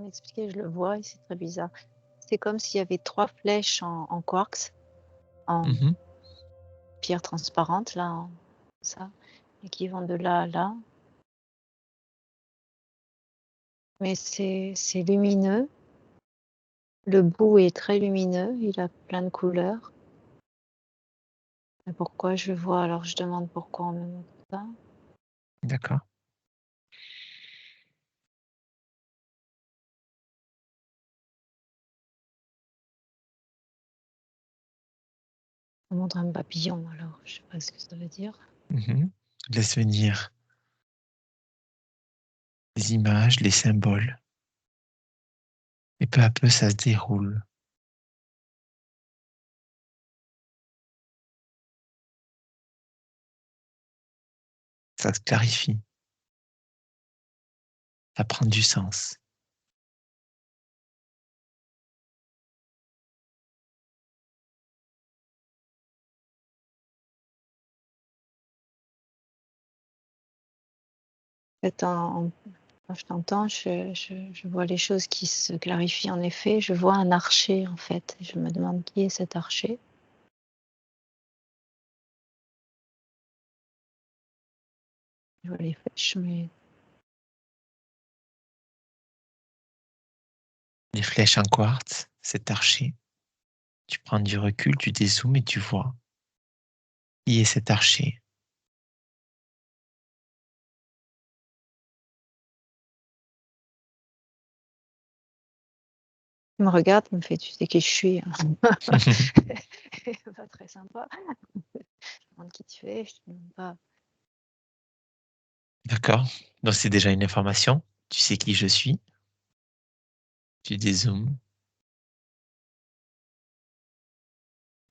comment l'expliquer, je le vois et c'est très bizarre. C'est comme s'il y avait 3 flèches en quartz, en Mhm. pierre transparente là, ça, et qui vont de là à là. Mais c'est lumineux. Le bout est très lumineux, il a plein de couleurs. Mais pourquoi je vois? Alors je demande pourquoi on me montre ça. D'accord. On montre un papillon alors, je sais pas ce que ça veut dire. Mhm. Laisse venir les images, les symboles. Et peu à peu, ça se déroule. Ça se clarifie. Ça prend du sens. En fait, quand je t'entends, je vois les choses qui se clarifient en effet. Je vois un archer en fait. Je me demande qui est cet archer. Je vois les flèches, mais Les flèches en quartz, c'est archer. Tu prends du recul, tu dézoomes et tu vois qui est cet archer. il me regarde, il me fait: «Tu sais qui je suis, hein?» Pas très sympa. Je demande qui tu es, je te demande pas. D'accord. Donc c'est déjà une information. Tu sais qui je suis. Tu dézoomes.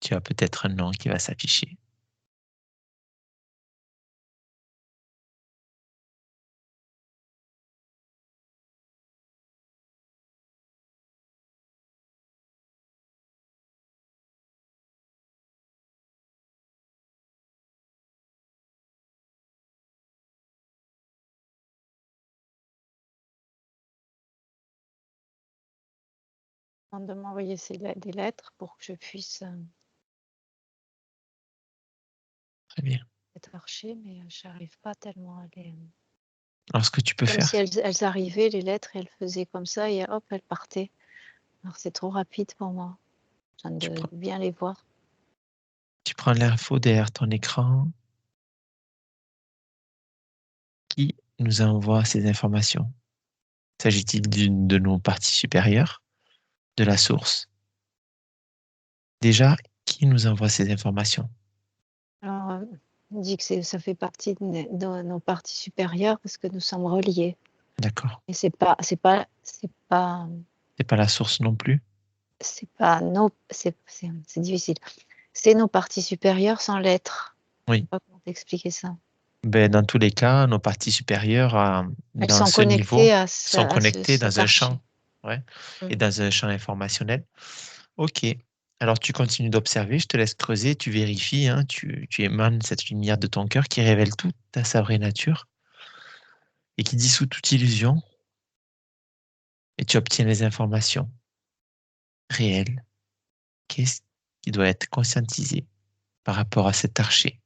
Tu as peut-être un nom qui va s'afficher. Demande de m'envoyer des lettres pour que je puisse Très bien. être archer, mais j'arrive pas tellement à les. Alors ce que tu peux Comme si faire, elles arrivaient, les lettres, et elles faisaient comme ça et hop, elles partaient. Alors c'est trop rapide pour moi. J'ai besoin tu de prends, bien les voir. tu prends l'info derrière ton écran qui nous envoie ces informations. S'agit-il d'une de nos parties supérieures, de la source? Déjà, qui nous envoie ces informations? Alors, on dit que ça fait partie de nos parties supérieures parce que nous sommes reliés. D'accord. Et C'est pas la source non plus? c'est pas nos, c'est difficile. C'est nos parties supérieures sans l'être. Je sais Oui. pas comment t'expliquer ça. Ben, dans tous les cas, nos parties supérieures, Elles dans sont ce niveau, connectées sont connectées cet dans un champ, archer. ouais, Mm. et dans un champ informationnel. Ok. Alors, tu continues d'observer, je te laisse creuser, tu vérifies, hein, tu émanes cette lumière de ton cœur qui révèle toute sa vraie nature et qui dissout toute illusion, et tu obtiens les informations réelles. Qu'est-ce qui doit être conscientisé par rapport à cet archer,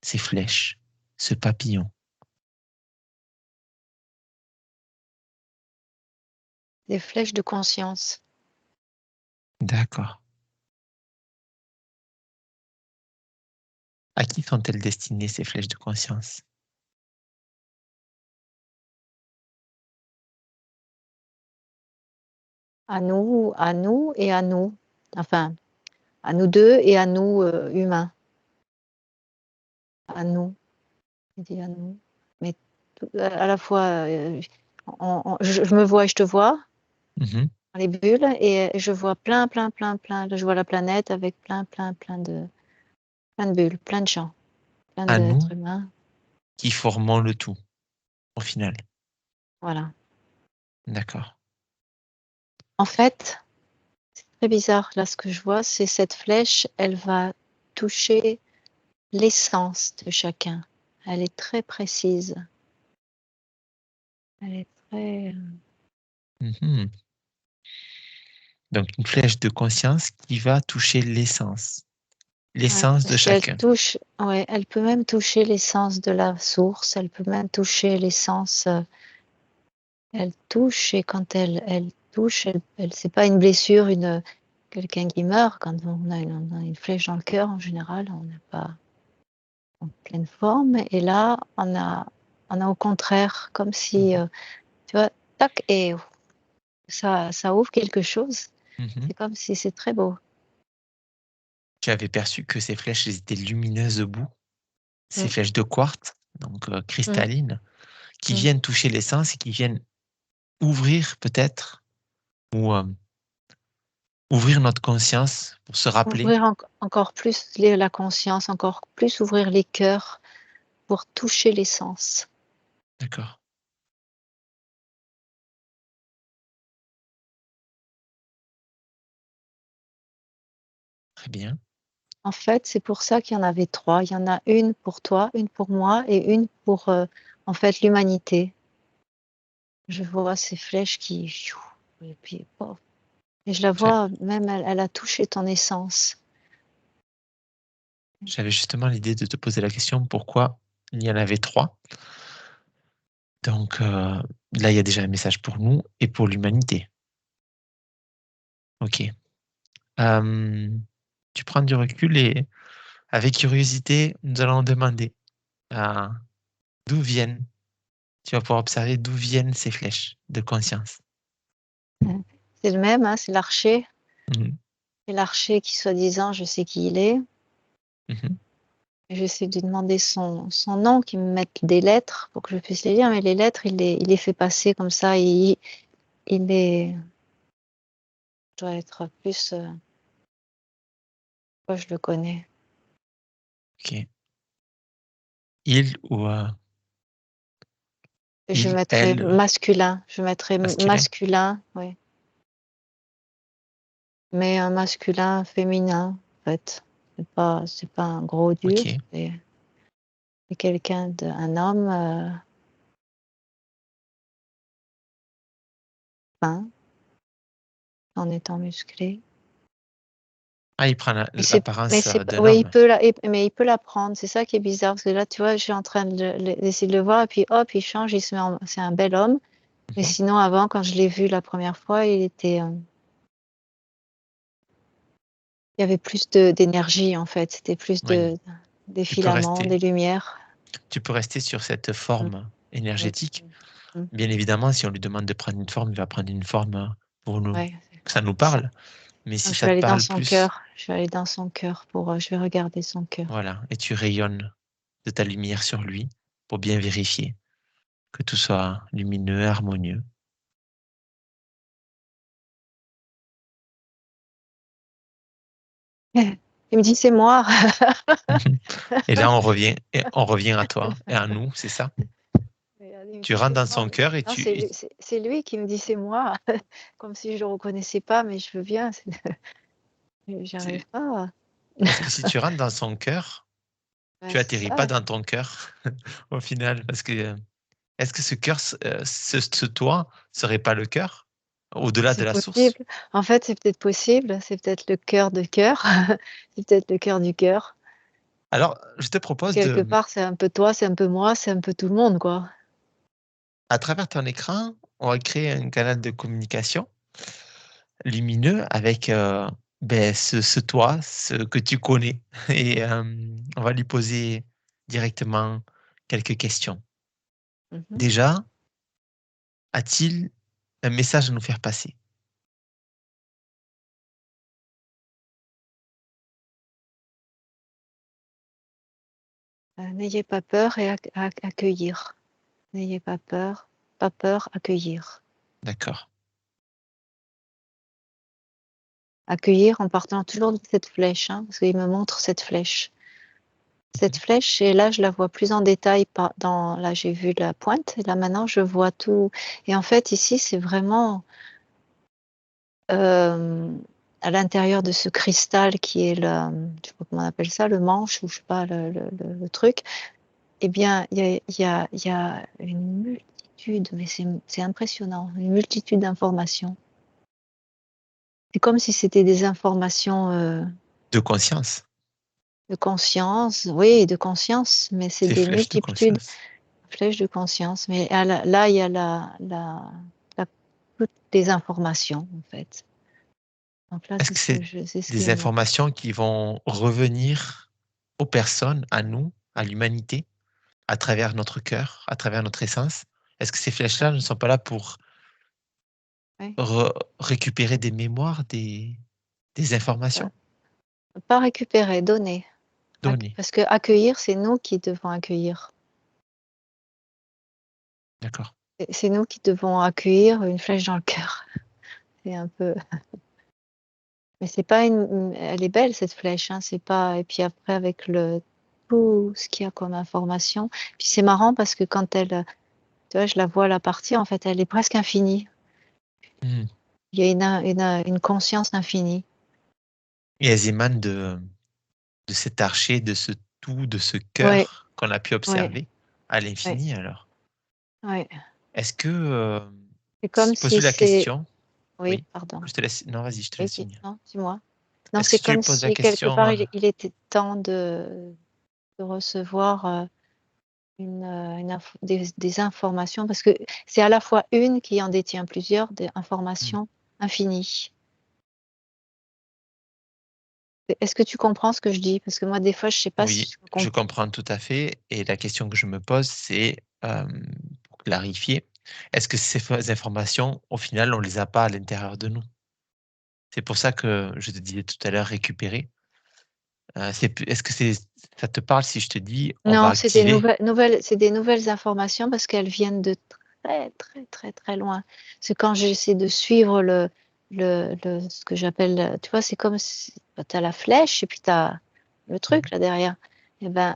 ces flèches, ce papillon? Des flèches de conscience. D'accord. À qui sont-elles destinées, ces flèches de conscience? À nous et à nous. Enfin, à nous deux et à nous humains. À nous. Il dit à nous. Mais à la fois, je me vois et je te vois Mhm. dans les bulles et je vois plein. Je vois la planète avec plein de bulles, plein de gens, plein À nous d'êtres humains. qui formons le tout, au final. Voilà. D'accord. En fait, c'est très bizarre. Là, ce que je vois, c'est cette flèche, elle va toucher l'essence de chacun. Elle est très précise. Elle est très. Mhm. Donc, une flèche de conscience qui va toucher l'essence. Ouais, L'essence de parce qu'elle chacun. touche, ouais, elle peut même toucher l'essence de la source, elle peut même toucher l'essence, elle touche et quand elle touche, c'est pas une blessure, quelqu'un qui meurt. Quand on a une flèche dans le cœur, en général, on n'est pas en pleine forme. Et là, on a au contraire, comme si, tu vois, tac, et ça ouvre quelque chose. Mhm. C'est comme si c'est très beau. Tu avais perçu que ces flèches elles étaient lumineuses au bout, ces Mm, flèches de quartz, donc mm, cristallines, qui mm. viennent toucher l'essence et qui viennent ouvrir peut-être, ou ouvrir notre conscience pour se rappeler. Ouvrir encore plus la conscience, encore plus ouvrir les cœurs pour toucher l'essence. D'accord. Très bien. En fait, c'est pour ça qu'il y en avait 3. Il y en a une pour toi, une pour moi et une pour, en fait, l'humanité. Je vois ces flèches qui et puis pof, et je la J'a- vois même elle a touché ton essence. J'avais justement l'idée de te poser la question pourquoi il y en avait 3. Donc là, il y a déjà un message pour nous et pour l'humanité. Ok. Euh, Tu prends du recul et avec curiosité, nous allons demander euh, d'où viennent. Tu vas pouvoir observer d'où viennent ces flèches de conscience. C'est le même, hein, c'est l'archer. Mhm, Et l'archer qui, soi-disant, je sais qui il est. mhm. J'essaie de demander son nom, qu'il me mette des lettres pour que je puisse les lire, mais les lettres, il les fait passer comme ça. Il est, doit être plus. Moi, je le connais. Ok. Il ou Je il, mettrais elle, masculin. Je mettrais masculin. masculin, oui. Mais un masculin féminin, en fait. C'est pas un gros dur, Ok. c'est quelqu'un un homme fin, en étant musclé. Ah, il prend Mais l'apparence c'est pas, d'un oui, homme. mais il peut la prendre. C'est ça qui est bizarre, parce que là, tu vois, je suis en train d'essayer de le voir, et puis hop, il change, c'est un bel homme. Mais Mhm. sinon, avant, quand je l'ai vu la première fois, il y avait plus d'énergie, en fait. C'était plus Oui. des Tu peux filaments, rester, des lumières. tu peux rester sur cette Mm, forme mm, énergétique. mm, mm. Bien évidemment, si on lui demande de prendre une forme, il va prendre une forme pour nous, Ouais. que ça nous parle. Mais Donc, si je ça vais te aller dans parle son plus, cœur. Je vais aller dans son cœur je vais regarder son cœur. voilà, et tu rayonnes de ta lumière sur lui pour bien vérifier que tout soit lumineux, harmonieux. Il me dit, c'est moi. Et là, on revient à toi et à nous, c'est ça? Il me Tu dit, rentres c'est dans moi. son cœur et Non, tu, c'est lui qui me dit, c'est moi. Comme si je le reconnaissais pas, mais je veux bien. J'arrive c'est- pas. parce que si tu rentres dans son cœur, Ouais, tu c'est atterris pas ça. dans ton cœur au final, parce que est-ce que ce cœur, ce toi, serait pas le cœur au-delà de C'est la source? possible. En fait, c'est peut-être possible. C'est peut-être le cœur de cœur. C'est peut-être le cœur du cœur. Alors, je te propose Quelque de, part, c'est un peu toi, c'est un peu moi, c'est un peu tout le monde, quoi. à travers ton écran, on va créer un canal de communication lumineux avec ce toi, ce que tu connais. Et on va lui poser directement quelques questions. Mhm. Déjà, a-t-il un message à nous faire passer? N'ayez pas peur et accueillir. N'ayez pas peur, accueillir. D'accord. Accueillir en partant toujours de cette flèche, hein, parce qu'il me montre cette flèche. Cette Mhm. flèche, et là, je la vois plus en détail. Là, j'ai vu la pointe, et là, maintenant, je vois tout. Et en fait, ici, c'est vraiment euh, à l'intérieur de ce cristal qui est je sais pas comment on appelle ça, le manche, ou je sais pas, le truc. Eh bien, il y a une multitude. multitude, mais c'est impressionnant, une multitude d'informations. C'est comme si c'était des informations, De conscience. de conscience, oui, de conscience, mais c'est Ces des flèches de multitudes conscience. flèches de conscience. Mais là, il y a toutes les informations, en fait. Donc là, Est-ce que c'est c'est ce qui des me informations qui vont revenir aux personnes, à nous, à l'humanité, à travers notre cœur, à travers notre essence? Est-ce que ces flèches-là ne sont pas là pour ouais, récupérer des mémoires, des heu, informations? pas récupérer, donner. Données. Parce que accueillir, c'est nous qui devons accueillir. D'accord. C'est nous qui devons accueillir une flèche dans le cœur. C'est un peu mais c'est pas elle est belle cette flèche, hein, c'est pas et puis après avec tout ce qu'il y a comme information, puis c'est marrant parce que quand elle, tu vois, je la vois la partir, en fait, elle est presque infinie. Mmh. Il y a une conscience infinie. Et elles émanent de cet archer, de ce tout, de ce Ouais, cœur qu'on a pu ouais, observer à ouais, l'infini alors. ouais. Est-ce que, C'est comme si si pose-lui la c'est question, oui, oui, pardon. je te laisse, non, vas-y, je te Oui, laisse finir. non, dis-moi? Non, Est-ce c'est que tu lui comme poses la si quelque question, part il était temps de recevoir, une inf des informations parce que c'est à la fois une qui en détient plusieurs, des mmh, informations infinies. Est-ce que tu comprends ce que je dis? Parce que moi, des fois, je sais pas si oui, je me je comp comprends tout à fait et la question que je me pose, c'est, pour clarifier, est-ce que ces fausses informations, au final, on les a pas à l'intérieur de nous? C'est pour ça que je te disais tout à l'heure récupérer, c'est p est-ce que ça te parle si je te dis: «On va non, c'est des activer»? c'est des nouvelles informations parce qu'elles viennent de très, très, très, très loin. C'est quand j'essaie de suivre ce que j'appelle, tu vois, c'est comme si bah, tu as la flèche et puis tu as le truc Mmh, là derrière et ben,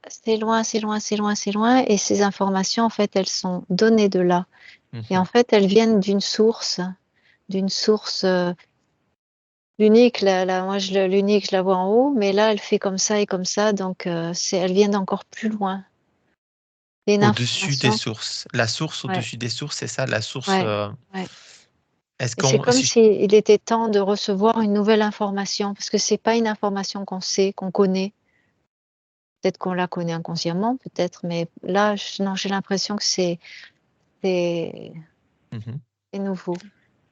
c'est loin, c'est loin, c'est loin, c'est loin et ces informations, en fait, elles sont données de là et en mmh. fait, elles viennent d'une source, l'unique, moi l'unique, je la vois en haut, mais là, elle fait comme ça et comme ça donc elles viennent d'encore plus loin. C'est une Au-dessus des information sources. La source ouais, au-dessus des sources, c'est ça? La source, ouais, ouais est-ce et c'est qu'on comme si je s'il était temps de recevoir une nouvelle information parce que c'est pas une information qu'on sait, qu'on connaît. Peut-être qu'on la connaît inconsciemment, peut-être, mais là, non, j'ai l'impression que c'est mmh c'est nouveau.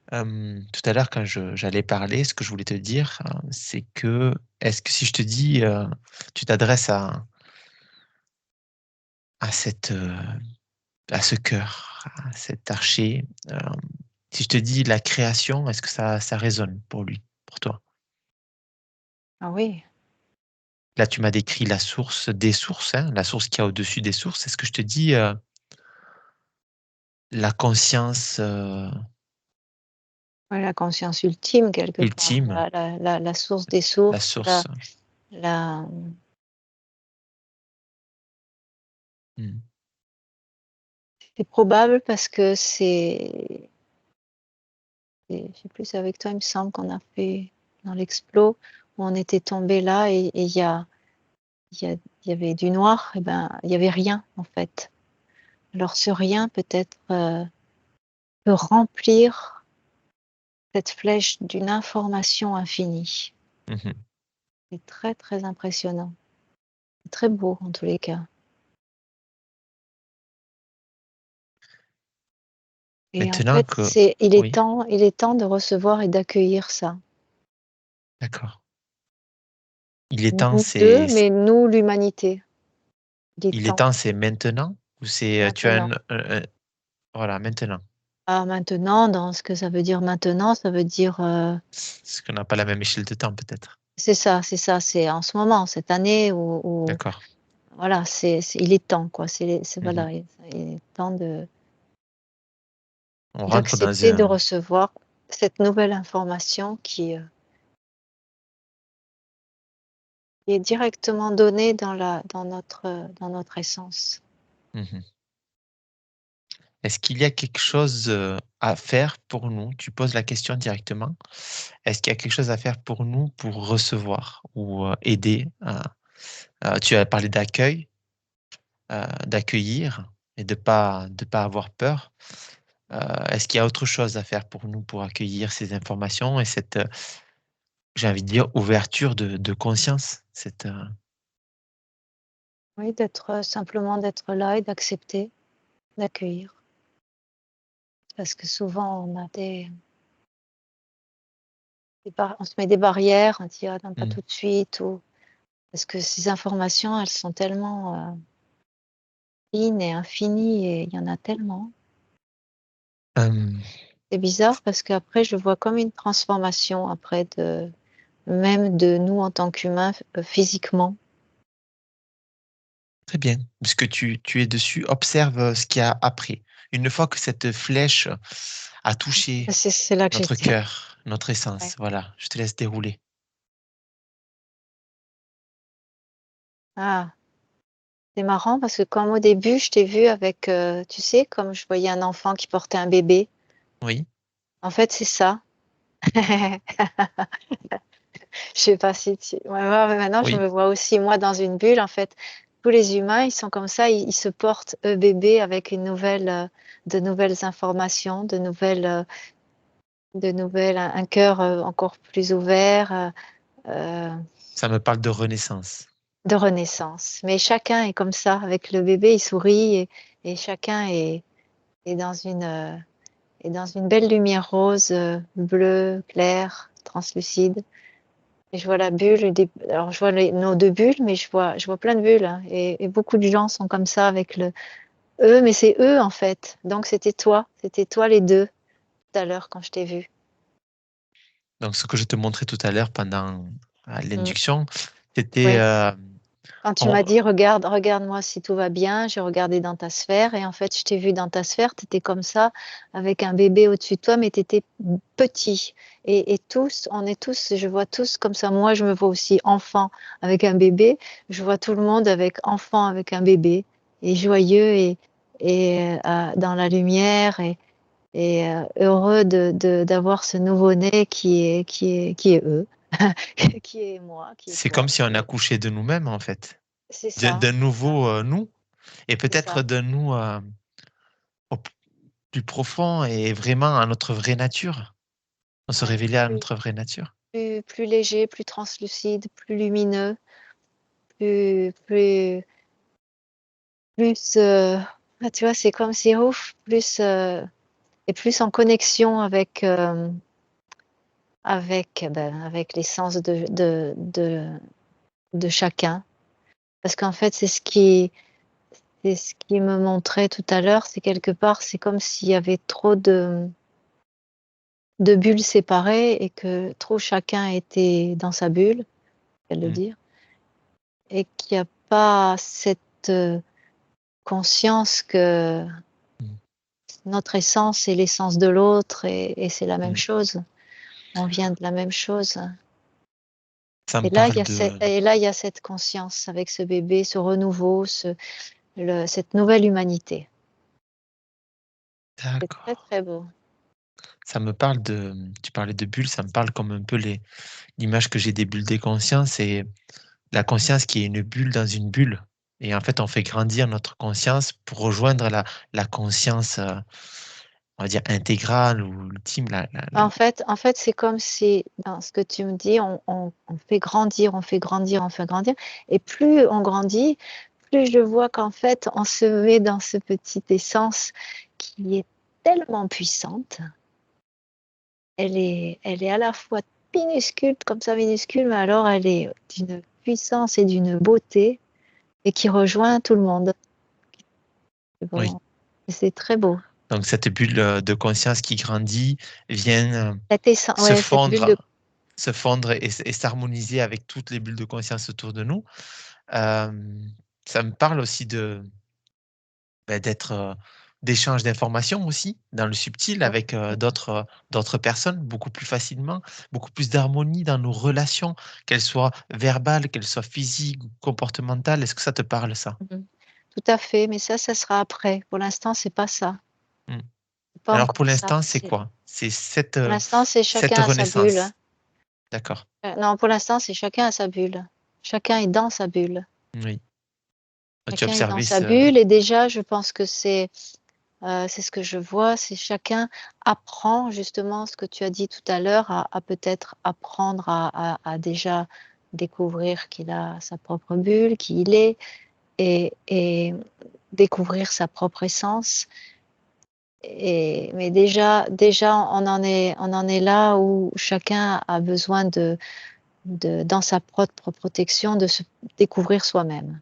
tout à l'heure quand j'allais parler, ce que je voulais te dire, c'est que, est-ce que si je te dis, tu t'adresses à cette, à ce cœur, à cet archer, si je te dis la création, est-ce que ça résonne pour lui, pour toi? Ah oui, Là, tu m'as décrit la source des sources, hein, la source qu'il y a au-dessus des sources. Est-ce que je te dis, la conscience, ouais, la conscience ultime quelque part, ultime, la source des la sources, source? la Mmh. c'est probable parce que je sais plus, c'est avec toi, il me semble qu'on a fait dans l'explo, où on était tombé là et il y avait du noir et ben, il y avait rien en fait. Alors ce rien peut-être, peut remplir cette flèche d'une information infinie. Mmh. C'est très, très impressionnant. C'est très beau en tous les cas et en Maintenant fait, que oui, il est temps de recevoir et d'accueillir ça. d'accord. Il est temps, Nous 2, c'est mais nous l'humanité. Il est il est temps, temps, c'est maintenant ou c'est, tu as maintenant. voilà, maintenant. Ah maintenant, dans ce que ça veut dire maintenant, ça veut dire, Parce qu'on n'a pas la même échelle de temps peut-être. c'est ça, c'est en ce moment, cette année où D'accord. voilà, il est temps quoi, c'est Mmh. voilà, il est temps On rentre dans d'accepter de un recevoir cette nouvelle information qui est directement donnée dans notre essence. mmh. Est-ce qu'il y a quelque chose, à faire pour nous? Tu poses la question directement. Est-ce qu'il y a quelque chose à faire pour nous pour recevoir ou, aider à tu as parlé d'accueil, d'accueillir. et de pas avoir peur. Est-ce qu'il y a autre chose à faire pour nous, pour accueillir ces informations et cette, j'ai envie de dire, ouverture de conscience? Oui, d'être simplement d'être là et d'accepter, d'accueillir. Parce que souvent on a on se met des barrières, on dit: «Ah non, pas Mmh. tout de suite» ou parce que ces informations, elles sont tellement, fines et infinies et il y en a tellement. Hem, C'est bizarre parce qu'après je vois comme une transformation après même de nous en tant qu'humains, physiquement. Très bien, puisque tu es dessus, observe, ce qu'il y a après. Une fois que cette flèche a touché C'est là que notre j'étais. cœur, notre essence, Ouais. voilà, je te laisse dérouler. Ah, c'est marrant parce que comme au début je t'ai vu avec, tu sais, comme je voyais un enfant qui portait un bébé, Oui, en fait c'est ça. Je sais pas si tu ouais, ouais, ouais, maintenant je oui, me vois aussi moi dans une bulle en fait. Tous les humains, ils sont comme ça, ils se portent eux bébés avec de nouvelles informations, un cœur, encore plus ouvert, ça me parle de renaissance. de renaissance. Mais chacun est comme ça, avec le bébé, il sourit et chacun est est dans une belle lumière rose, bleue, claire, translucide. Et je vois la bulle des alors je vois nos 2 bulles, mais je vois plein de bulles, hein, et beaucoup de gens sont comme ça avec le eux, mais c'est eux, en fait. Donc c'était toi les 2 tout à l'heure quand je t'ai vu. Donc ce que je te montrais tout à l'heure pendant, Mmh. l'induction, c'était, Oui. Quand tu on m'as dit: Regarde-moi si tout va bien», j'ai regardé dans ta sphère et en fait, je t'ai vu dans ta sphère, tu étais comme ça, avec un bébé au-dessus de toi, mais tu étais petit et tous, on est tous je vois tous comme ça. Moi, je me vois aussi enfant avec un bébé, je vois tout le monde avec enfant avec un bébé et joyeux dans la lumière heureux de d'avoir ce nouveau-né qui est eux, qui est moi, qui est c'est comme toi, si on qui est accouchait de nous-mêmes, en fait, c'est d'un ça, nouveau, nous et c'est peut-être ça. d'un nous, au plus profond et vraiment à notre vraie nature. On se Ouais, révélait à notre vraie nature. plus léger, plus translucide, plus lumineux, plus plus plus, tu vois, c'est comme si ouf, plus, et plus en connexion avec, avec l'essence de chacun. Parce qu'en fait, c'est ce qui me montrait tout à l'heure, c'est quelque part, c'est comme s'il y avait trop de bulles séparées et que trop chacun était dans sa bulle, c'est le Mmh, dire, et qu'il y a pas cette, conscience que mmh, notre essence est l'essence de l'autre et c'est la même mmh. chose. On vient de la même chose. Ça me parle de Et là, il y a cette conscience avec ce bébé, ce renouveau, cette nouvelle humanité. C'est très, d'accord. très beau. Ça me parle de tu parlais de bulles, ça me parle comme un peu l'image que j'ai des bulles des consciences et la conscience qui est une bulle dans une bulle et en fait, on fait grandir notre conscience pour rejoindre la conscience, on va dire intégrale ou ultime, la En fait, c'est comme si dans ce que tu me dis, on fait grandir, on fait grandir, on fait grandir et plus on grandit, plus je vois qu'en fait, on se met dans ce petit essence qui est tellement puissante. Elle est à la fois minuscule, comme ça minuscule, mais alors elle est d'une puissance et d'une beauté et qui rejoint tout le monde. C'est oui. vraiment c'est très beau. Donc cette bulle, de conscience qui grandit vient, se Ouais, cette bulle de fondre se fondre et s'harmoniser avec toutes les bulles de conscience autour de nous. Hem, Ça me parle aussi d'être, d'échange d'informations aussi, dans le subtil ouais. avec, Mmh. d'autres personnes, beaucoup plus facilement, beaucoup plus d'harmonie dans nos relations, qu'elles soient verbales, qu'elles soient physiques ou comportementales. Est-ce que ça te parle ça? Mmh. Tout à fait, mais ça sera après. Pour l'instant, c'est pas ça. Mmh. C'est pas Alors pour encore ça. l'instant, c'est quoi? C'est Pour l'instant, c'est cette chacun à sa bulle, renaissance? hein. D'accord, Non, pour l'instant, c'est chacun à sa bulle. Chacun est dans sa bulle. oui. Chacun est dans observé sa bulle et déjà, je pense que c'est ce que je vois, c'est chacun apprend justement ce que tu as dit tout à l'heure, à peut-être apprendre à déjà découvrir qu'il a sa propre bulle, qui il est et découvrir sa propre essence. Mais déjà on en est là où chacun a besoin de dans sa propre protection, de se découvrir soi-même.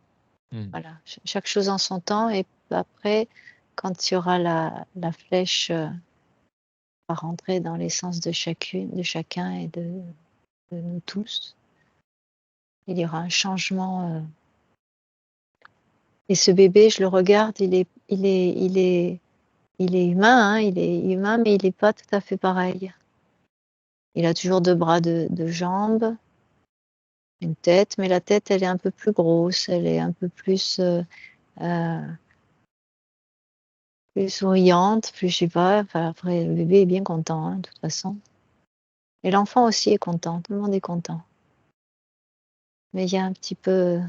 Mmh. Voilà, chaque chose en son temps et après, quand il y aura la flèche, va rentrer dans l'essence de chacun et de nous tous, il y aura un changement, et ce bébé, je le regarde, il est humain, hein, il est humain, mais il est pas tout à fait pareil. Il a toujours 2 bras, 2 jambes, une tête, mais la tête, elle est un peu plus grosse, elle est un peu heu, plus souriante, plus je sais pas, enfin après le bébé est bien content, hein, de toute façon et l'enfant aussi est content, tout le monde est content. Mais il y a un petit peu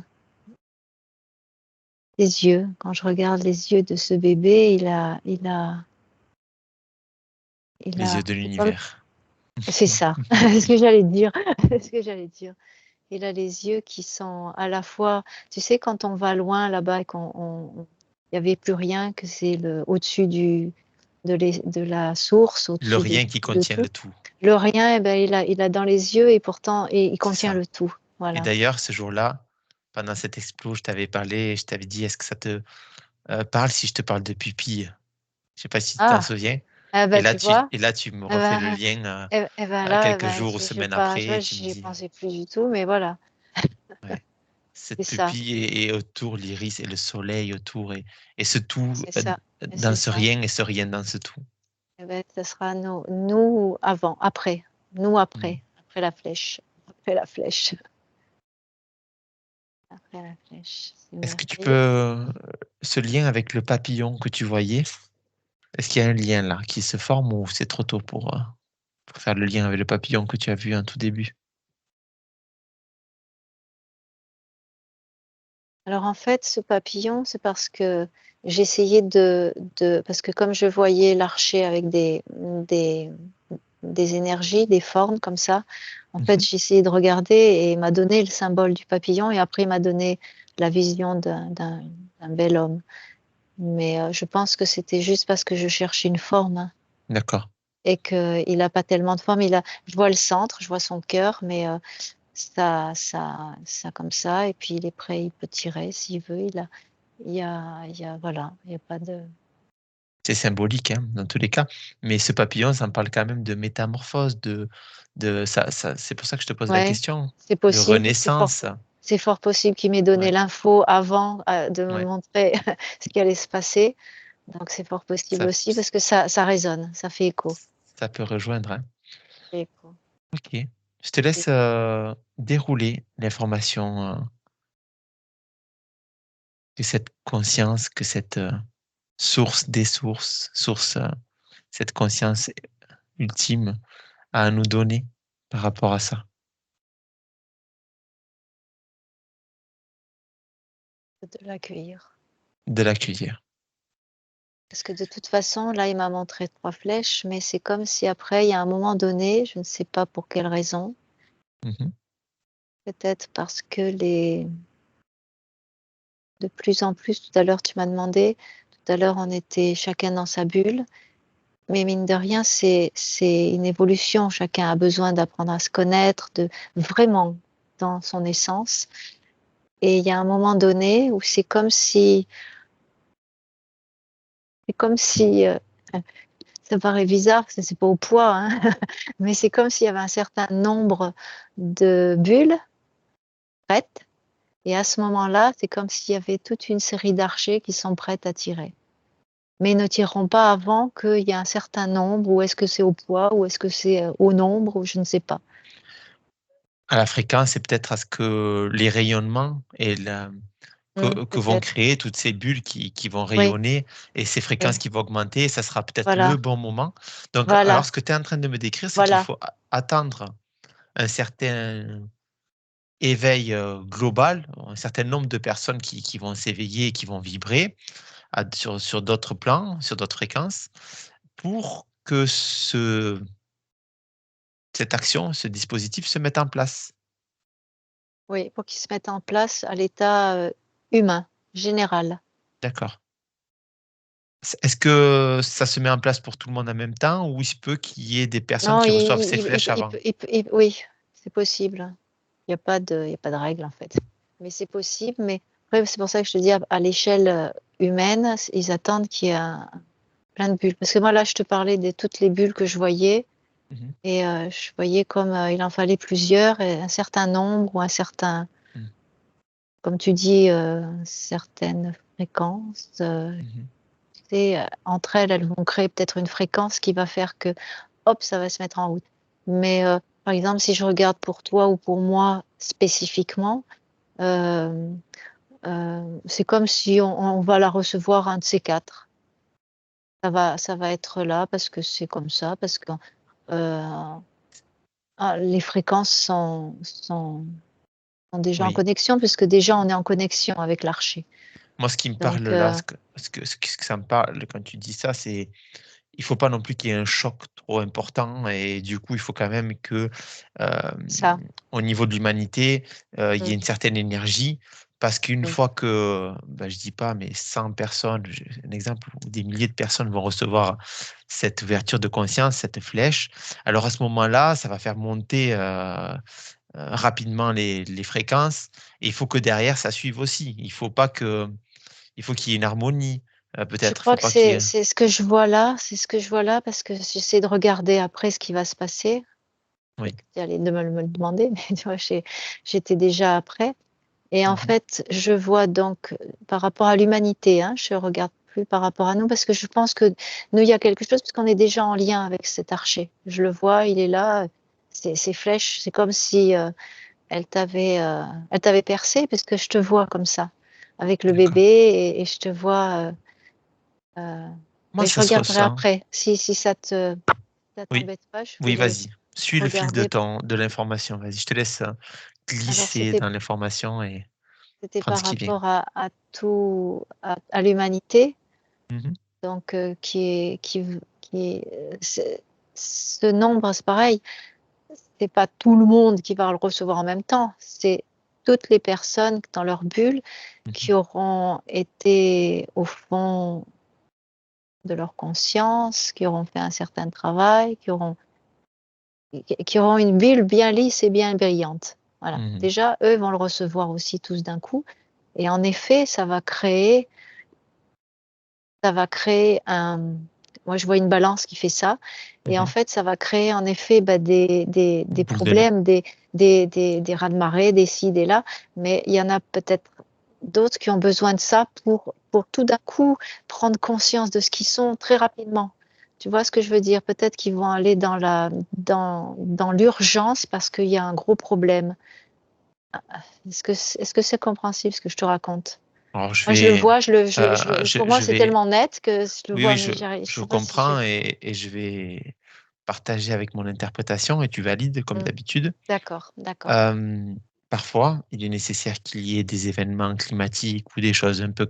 les yeux, quand je regarde les yeux de ce bébé, Les yeux de c'est comme l'univers. c'est ça, c'est ce que j'allais dire, c'est ce que j'allais dire. Il a les yeux qui sont à la fois tu sais quand on va loin là-bas et il y avait plus rien, que c'est le au-dessus de la source, Le au-dessus rien qui de contient tout. le tout, Le rien et ben il a dans les yeux et pourtant et il c'est contient ça. le tout. Et Voilà. d'ailleurs, ce jour-là, pendant cette explo, je t'avais parlé, je t'avais dit: «Est-ce que ça te, parle si je te parle de pupille?» Je sais pas si tu t'en Ah! souviens? Ah bah, tu vois? Et là, tu me Eh refais le ben lien, là, quelques jours ou j'ai semaines pas tu après vois, et tu me j'y ai dis, pensé plus du tout, mais voilà, ouais, c'est cette ça, pupille et autour l'iris et le soleil autour et ce tout, c'est ça et dans c'est ce ça. rien et ce rien dans ce tout. Eh beh, ça sera nous avant, après, nous Mmh. après la flèche, après la flèche, après la flèche, c'est Est-ce que tu merveilleux. peux, ce lien avec le papillon que tu voyais, est-ce qu'il y a un lien là qui se forme ou c'est trop tôt pour faire le lien avec le papillon que tu as vu en tout début? Alors en fait, ce papillon, c'est parce que j'essayais parce que comme je voyais l'archer avec des énergies, des formes comme ça, en fait, Mmh. j'ai essayé de regarder et il m'a donné le symbole du papillon et après il m'a donné la vision d'un bel homme. Mais, je pense que c'était juste parce que je cherchais une forme, hein, D'accord. et qu'il a pas tellement de forme. Je vois le centre, je vois son cœur, mais, ça comme ça et puis il est prêt, il peut tirer s'il veut. Il y a voilà, il y a pas de C'est symbolique, hein, dans tous les cas, mais ce papillon, ça me parle quand même de métamorphose, de ça c'est pour ça que je te pose la ouais, question, c'est de possible, renaissance. c'est fort possible qu'il m'ait donné Ouais, l'info avant, de me ouais, montrer ce qui allait se passer. Donc c'est fort possible ça aussi parce que ça résonne, ça fait écho. ça peut rejoindre, hein. Ça fait écho. OK. Je te laisse, C'est dérouler l'information, que cette conscience, que cette, source des sources, cette conscience ultime a à nous donner par rapport à de l'accueillir. de l'accueillir. Parce que de toute façon, là, il m'a montré 3 flèches, mais c'est comme si après, il y a un moment donné, je ne sais pas pour quelle raison, Mmh. peut-être parce que les de plus en plus tout à l'heure, tu m'as demandé, tout à l'heure, on était chacun dans sa bulle, mais mine de rien, c'est une évolution. Chacun a besoin d'apprendre à se connaître, de vraiment dans son essence et il y a un moment donné où c'est comme si, ça paraît bizarre parce que c'est pas au poids, hein, mais c'est comme s'il y avait un certain nombre de bulles prêtes et à ce moment-là, c'est comme s'il y avait toute une série d'archers qui sont prêtes à tirer. Mais ils ne tireront pas avant qu'il y ait un certain nombre ou est-ce que c'est au poids ou est-ce que c'est, au nombre ou je ne sais pas. À la fréquence et peut-être à ce que les rayonnements et la que vont Peut-être. créer toutes ces bulles qui vont Oui, rayonner et ces fréquences oui. qui vont augmenter, ça sera peut-être le Voilà, bon moment. Donc alors voilà, ce que tu es en train de me décrire, c'est qu'il voilà. faut a attendre un certain éveil global, un certain nombre de personnes qui vont s'éveiller et qui vont vibrer sur d'autres plans, sur d'autres fréquences, pour que cette action, ce dispositif se mette en place. Oui, pour qu'ils se mettent en place à l'état, humain, général. D'accord. Est-ce que ça se met en place pour tout le monde en même temps ou il se peut qu'il y ait des personnes Non, qui reçoivent ces flèches avant? oui, c'est possible. Il y a pas de règle, en fait. Mais c'est possible, mais après, c'est pour ça que je te dis à l'échelle, humaine, ils attendent qu'il y ait plein de bulles. Parce que moi, là, je te parlais de toutes les bulles que je voyais Mmh. et je voyais comme, il en fallait plusieurs et un certain nombre ou un certain, Mmh. comme tu dis, certaines fréquences, Mmh. tu sais, entre elles, elles vont créer peut-être une fréquence qui va faire que, hop, ça va se mettre en route. Mais, par exemple, si je regarde pour toi ou pour moi spécifiquement, hem, c'est comme si on va la recevoir un de ces 4. Ça va être là parce que c'est comme ça, parce que, heu, les fréquences sont déjà en Oui. connexion puisque déjà on est en connexion avec l'archer. Moi, ce qui me parle Donc, là, ce que ça me parle quand tu dis ça, c'est il faut pas non plus qu'il y ait un choc trop important et du coup, il faut quand même que, ça, au niveau de l'humanité, il y ait mmh, une certaine énergie parce qu'une oui. fois que, bah, je dis pas, mais 100 personnes, j'ai un exemple où des milliers de personnes vont recevoir cette ouverture de conscience, cette flèche, alors à ce moment-là, ça va faire monter, rapidement les fréquences et il faut que derrière ça suive aussi. Il faut qu'il y ait une harmonie, Je peut-être, il crois faut que pas qu'il y ait c'est ce que je vois là, c'est ce que je vois là parce que j'essaie de regarder après ce qui va se passer. Je oui. croyais que tu allais de me le demander, mais tu vois, j'étais déjà après et en Mmh. fait, je vois donc, par rapport à l'humanité, hein, je regarde plus par rapport à nous parce que je pense que nous, il y a quelque chose parce qu'on est déjà en lien avec cet archer. Je le vois, il est là, ces flèches, c'est comme si, elle t'avait percé parce que je te vois comme ça, avec le bébé D'accord. et je te vois, heu, Moi, mais je ça se regarderai ressent. après. Si ça Oui, t'embête pas, je oui, voulais vas-y. Suis le fil regarder. de l'information, vas-y. Je te laisse, Alors glisser dans l'information et c'était prendre par ce qui vient. rapport à tout à l'humanité, Mmh. donc qui est, ce nombre, c'est pareil, c'est pas tout le monde qui va le recevoir en même temps, c'est toutes les personnes dans leur bulle Mmh. qui auront été au fond de leur conscience, qui auront fait un certain travail, qui auront une bulle bien lisse et bien brillante. Voilà. Mmh. Déjà, eux vont le recevoir aussi tous d'un coup et en effet, ça va créer un moi je vois une balance qui fait ça et en Mmh. fait, ça va créer en effet, bah, des Boule de neige. problèmes, des raz-de-marée, des ci, des là, mais il y en a peut-être d'autres qui ont besoin de ça pour tout d'un coup prendre conscience de ce qu'ils sont très rapidement. Tu vois ce que je veux dire? Peut-être qu'ils vont aller dans l'urgence parce qu'il y a un gros problème. Est-ce que c'est compréhensible ce que je te raconte? Alors je Moi, je le vais, vois, pour moi, je c'est vais tellement net que je le oui, vois, oui, mais je je sais pas si j'ai comprends et je vais partager avec mon interprétation et tu valides comme mmh, d'habitude. d'accord, d'accord. Hem, Parfois, il est nécessaire qu'il y ait des événements climatiques ou des choses un peu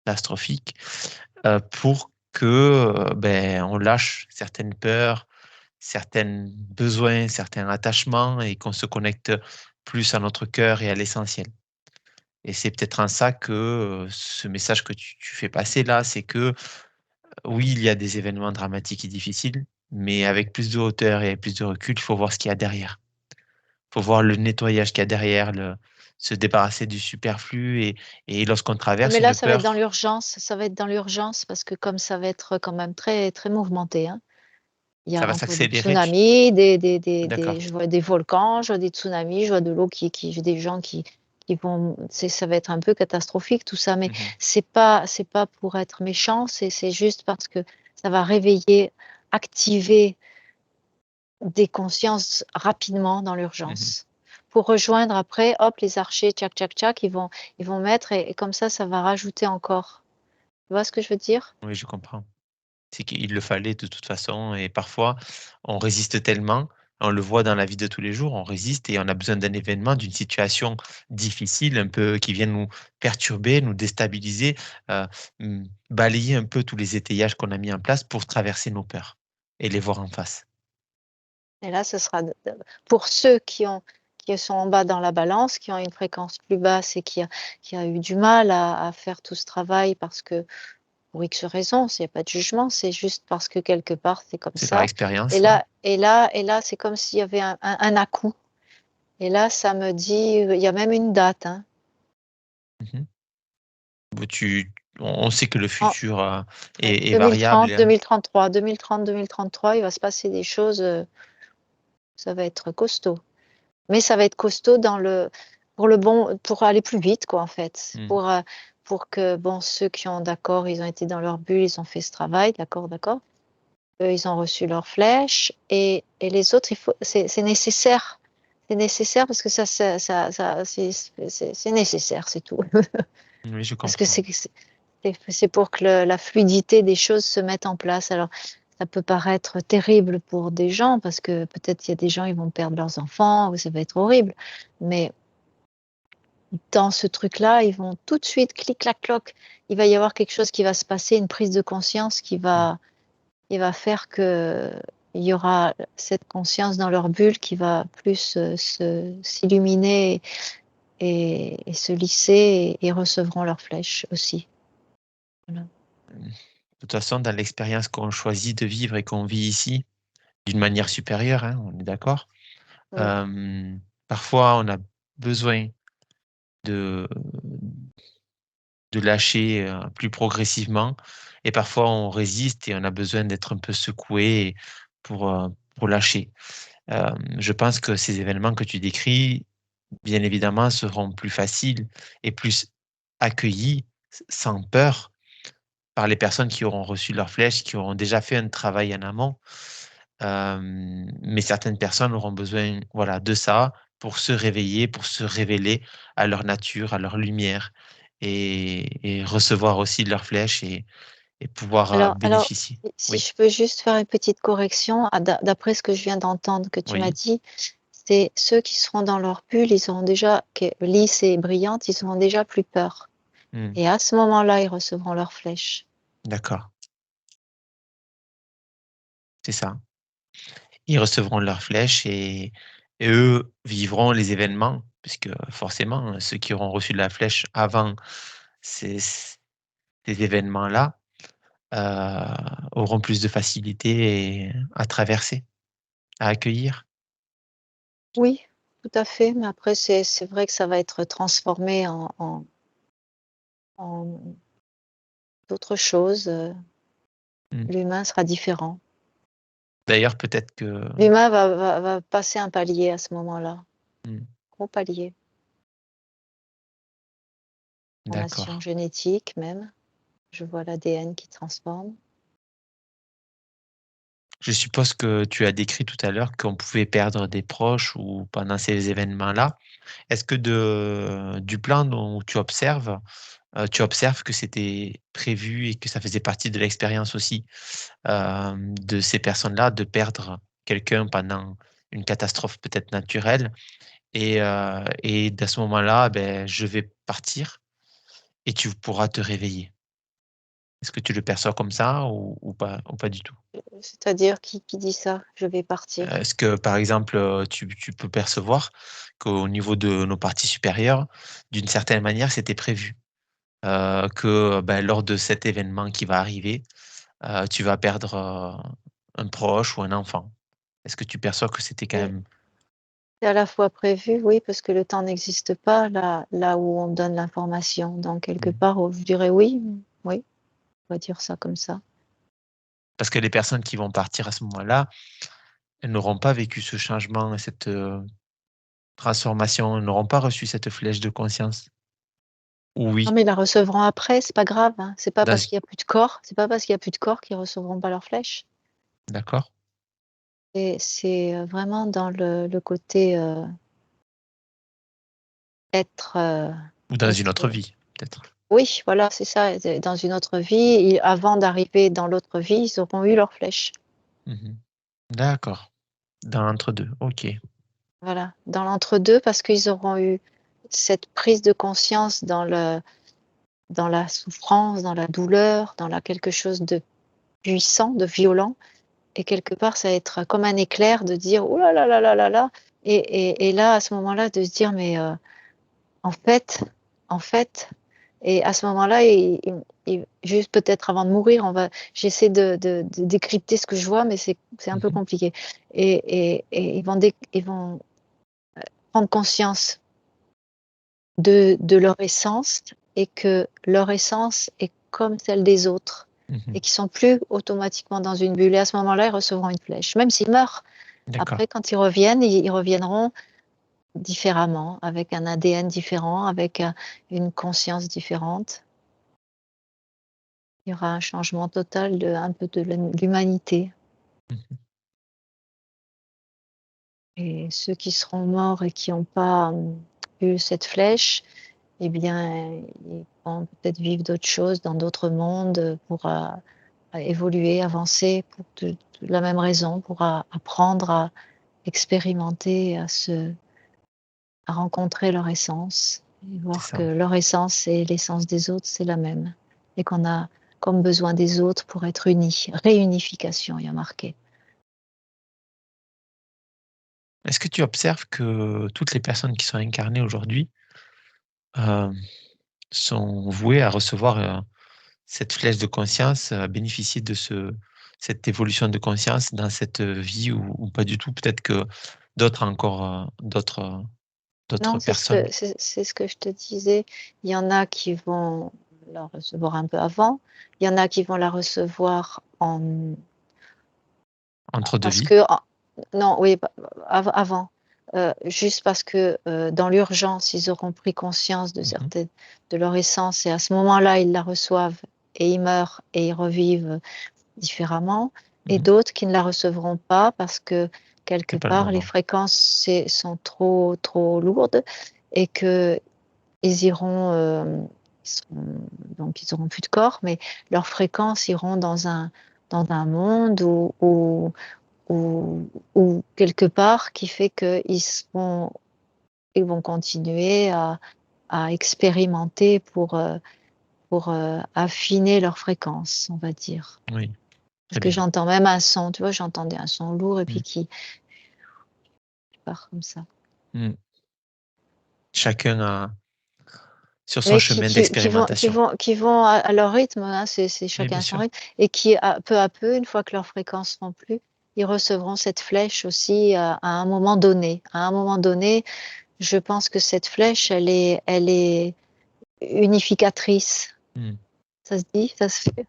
catastrophiques, pour que, on lâche certaines peurs, certains besoins, certains attachements et qu'on se connecte plus à notre cœur et à l'essentiel. Et c'est peut-être en ça que, ce message que tu fais passer là, c'est que, oui, il y a des événements dramatiques et difficiles, mais avec plus de hauteur et plus de recul, il faut voir ce qu'il y a derrière. Il faut voir le nettoyage qu'il y a derrière, le se débarrasser du superflu et lorsqu'on Ouais, traverse mais là, une peur, ça va être dans l'urgence parce que comme ça va être quand même très, très mouvementé, hein. Il y ça a va encore des s'accélérer, tu tsunamis, d'accord. je vois des volcans, je vois des tsunamis, je vois de l'eau qui des gens qui vont ça va être un peu catastrophique tout ça, mais Mmh mh. c'est pas pour être méchant, c'est juste parce que ça va réveiller, activer des consciences rapidement dans Mmh. l'urgence. Pour rejoindre après, hop, les archers, tchac, tchac, tchac, ils vont mettre et comme ça va rajouter encore. Tu vois ce que je veux dire? Oui, je comprends. C'est qu'il le fallait de toute façon et parfois on résiste tellement, On le voit dans la vie de tous les jours, on résiste et on a besoin d'un événement, d'une situation difficile, un peu qui vient nous perturber, nous déstabiliser, heu, balayer un peu tous les étayages qu'on a mis en place pour traverser nos peurs et les voir en face. Et là, ce sera pour ceux qui sont en bas dans la balance, qui ont une fréquence plus basse et qui a eu du mal à faire tout ce travail parce que pour X raisons, il y a pas de jugement, c'est juste parce que quelque part, c'est comme C'est par ça. Et expérience, ouais. là, c'est comme s'il y avait un à-coup. Et là, ça me dit, il y a même une date, hein. Mmh. Bah, on sait que le En futur, ouais, est variable, 2033, il va se passer des choses, ça va être costaud. Mais ça va être costaud dans le pour le bon pour aller plus vite quoi, en fait. mmh, Pour que bon, ceux qui ont d'accord, ils ont été dans leur bulle, ils ont fait ce travail, d'accord, d'accord. Eux, ils ont reçu leur flèche et les autres, il faut c'est nécessaire. C'est nécessaire parce que ça c'est nécessaire, c'est tout. oui, je Parce que comprends. c'est pour que la fluidité des choses se mette en place. Alors, ça peut paraître terrible pour des gens parce que peut-être il y a des gens, ils vont perdre leurs enfants ou ça va être horrible. Mais dans ce truc-là, ils vont tout de suite, clic, clac, cloc, il va y avoir quelque chose qui va se passer, une prise de conscience Mmh. qui va faire que il y aura cette conscience dans leur bulle qui va plus s'illuminer et se lisser et recevront leur flèche aussi. Voilà. De toute façon, dans l'expérience qu'on choisit de vivre et qu'on vit ici, d'une manière supérieure, hein, on est d'accord? Oui. Hem, Parfois, on a besoin de lâcher, plus progressivement et parfois on résiste et on a besoin d'être un peu secoué pour lâcher. Je pense que ces événements que tu décris, bien évidemment, seront plus faciles et plus accueillis sans peur par les personnes qui auront reçu leur flèche, qui auront déjà fait un travail en amont. Mais certaines personnes auront besoin, voilà, de ça pour se réveiller, pour se révéler à leur nature, à leur lumière et recevoir aussi leur flèche et pouvoir, Alors, bénéficier. si Oui, je peux juste faire une petite correction, d'après ce que je viens d'entendre que tu m'as oui. dit, c'est ceux qui seront dans leur bulle, ils auront déjà, lisses et brillantes, ils auront déjà plus peur. Mmh, Et à ce moment-là, ils recevront leur flèche. d'accord, c'est ça. Ils recevront leur flèche et eux vivront les événements puisque forcément, ceux qui auront reçu la flèche avant ces ces événements-là, auront plus de facilité à traverser, à accueillir. Oui, tout à fait, mais après c'est vrai que ça va être transformé en d'autres choses, Mmh. l'humain sera différent. D'ailleurs, peut-être que L'humain va passer un palier à ce moment-là, mmh, gros palier, formation d'accord. génétique même. Je vois l'ADN qui transforme. Je suppose que tu as décrit tout à l'heure qu'on pouvait perdre des proches ou pendant ces événements-là. Est-ce que du plan dont tu observes que c'était prévu et que ça faisait partie de l'expérience aussi, de ces personnes-là, de perdre quelqu'un pendant une catastrophe peut-être naturelle et d'à ce moment-là, ben je vais partir et tu pourras te réveiller. Est-ce que tu le perçois comme ça ou pas du tout? C'est-à-dire qui dit ça? Je vais partir. Est-ce que, par exemple, tu peux percevoir qu'au niveau de nos parties supérieures, d'une certaine manière, c'était prévu? Que, bah, lors de cet événement qui va arriver, tu vas perdre, un proche ou un enfant. Est-ce que tu perçois que c'était quand C'est même c'est à la fois prévu, oui, parce que le temps n'existe pas là où on donne l'information. Donc quelque mmh, part, je dirais oui, oui, on va dire ça comme ça. parce que les personnes qui vont partir à ce moment-là, elles n'auront pas vécu ce changement et cette, transformation, elles n'auront pas reçu cette flèche de conscience? Ou Non, oui? mais ils la recevront après, c'est pas grave, hein. C'est pas Dans parce qu'il y a plus de corps, c'est pas parce qu'il y a plus de corps qu'ils recevront pas leur flèche. D'accord. C'est, vraiment dans le côté, être, Ou dans une être, autre vie, peut-être? oui, voilà, c'est ça, dans une autre vie et avant d'arriver dans l'autre vie, ils auront eu leur flèche. Mmh. D'accord. Dans l'entre-deux, OK. Voilà, dans l'entre-deux, parce qu'ils auront eu cette prise de conscience dans la souffrance, dans la douleur, dans quelque chose de puissant, de violent, et quelque part, ça va être comme un éclair de dire: «Ouh là là là là là là», et là, à ce moment-là, de se dire: «Mais en fait en fait», et à ce moment-là, juste peut-être avant de mourir, j'essaie de décrypter ce que je vois, mais c'est un peu Mmh. compliqué, et ils vont prendre conscience de leur essence, et que leur essence est comme celle des autres, Mmh. et qui sont plus automatiquement dans une bulle, et à ce moment-là, ils recevront une flèche. Même s'ils meurent, D'accord, après quand ils reviennent, ils reviendront différemment, avec un ADN différent, avec une conscience différente. Il y aura un changement total un peu de l'humanité, mmh, et ceux qui seront morts et qui n'ont pas, eu cette flèche, eh bien, ils vont peut-être vivre d'autres choses dans d'autres mondes, pour, à évoluer, avancer pour de la même raison, pour apprendre à expérimenter, à rencontrer leur essence, et c'est voir ça. que leur essence et l'essence des autres, c'est la même, et qu'on a comme besoin des autres pour être unis. Réunification, il y a marqué. Est-ce que tu observes que toutes les personnes qui sont incarnées aujourd'hui, hem, sont vouées à recevoir, cette flèche de conscience, à bénéficier de cette évolution de conscience dans cette, vie ou pas du tout? Peut-être que d'autres encore, d'autres Non, personnes. c'est ce que je te disais. Il y en a qui vont la recevoir un peu avant, il y en a qui vont la recevoir Entre 2 parce vies? que non, oui, avant, juste parce que, dans l'urgence, ils auront pris conscience Mmh. de leur essence, et à ce moment-là, ils la reçoivent et ils meurent et ils revivent différemment, et Mmh. d'autres qui ne la recevront pas parce que quelque C'est pas le part les moment. fréquences sont trop lourdes, et qu'ils iront, ils seront donc ils auront plus de corps, mais leurs fréquences iront dans un monde ou quelque part qui fait ils vont continuer à expérimenter pour, affiner leurs fréquences, on va dire. Oui, Parce très que bien. j'entends même un son, tu vois? J'entendais un son lourd et puis Mmh. qui part comme ça. Mmh. Chacun a sur son Mais chemin d'expérimentation. qui vont à leur rythme, hein, c'est Oui, bien chacun à son sûr. rythme, et qui peu à peu, une fois que leurs fréquences seront plus, ils recevront cette flèche aussi à un moment donné. À un moment donné, je pense que cette flèche, elle est unificatrice. Mmh. Ça se dit? Ça se fait?